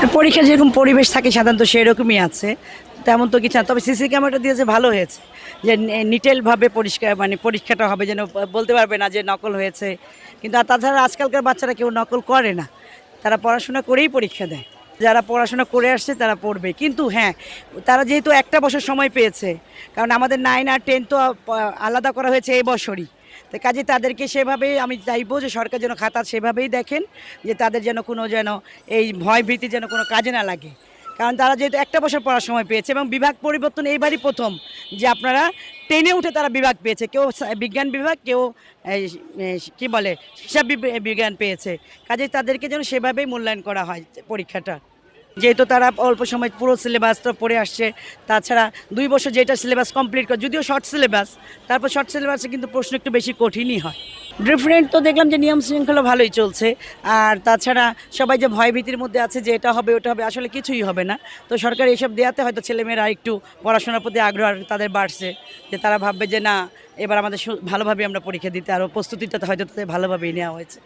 পরীক্ষার যেরকম পরিবেশ থাকে সাধারণত সেরকমই আছে, তেমন তো কিছু না। তবে সিসি ক্যামেরাটা দিয়েছে ভালো হয়েছে, যে নিটেলভাবে পরিষ্কার মানে পরীক্ষাটা হবে, যেন বলতে পারবে না যে নকল হয়েছে। কিন্তু আর তাছাড়া আজকালকার বাচ্চারা কেউ নকল করে না, তারা পড়াশোনা করেই পরীক্ষা দেয়। যারা পড়াশোনা করে আসছে তারা পড়বে, কিন্তু হ্যাঁ, তারা যেহেতু একটা বছর সময় পেয়েছে, কারণ আমাদের 9 আর 10 তো আলাদা করা হয়েছে এই বছরই। তো কাজে তাদেরকে সেভাবেই আমি চাইবো যে সরকার যেন খাতা সেভাবেই দেখেন, যে তাদের যেন কোনো যেন এই ভয় ভীতি যেন কোনো কাজে না লাগে। কারণ তারা যেহেতু একটা বছর পড়ার সময় পেয়েছে, এবং বিভাগ পরিবর্তন এইবারই প্রথম যে আপনারা টেনে উঠে তারা বিভাগ পেয়েছে, কেউ বিজ্ঞান বিভাগ, কেউ এই, কি বলে হিসাব বিজ্ঞান পেয়েছে। কাজে তাদেরকে যেন সেভাবেই মূল্যায়ন করা হয় পরীক্ষাটা, যেহেতু তারা অল্প সময় পুরো সিলেবাসটা পড়ে আসছে। তাছাড়া 2 বছর যেটা সিলেবাস কমপ্লিট করে, যদিও শর্ট সিলেবাস, তারপর শর্ট সিলেবাসে কিন্তু প্রশ্ন একটু বেশি কঠিনই হয়। ডিফারেন্ট তো দেখলাম যে নিয়ম শৃঙ্খলা ভালোই চলছে। আর তাছাড়া সবাই যে ভয়ভীতির মধ্যে আছে যে এটা হবে ওটা হবে, আসলে কিছুই হবে না। তো সরকার এইসব দেওয়াতে হয়তো ছেলেমেয়েরা একটু পড়াশোনার প্রতি আগ্রহ তাদের বাড়ছে, যে তারা ভাববে যে না, এবার আমাদের ভালোভাবে আমরা পরীক্ষা দিতে, আরও প্রস্তুতিটা হয়তো তাদের ভালোভাবেই নেওয়া হয়েছে।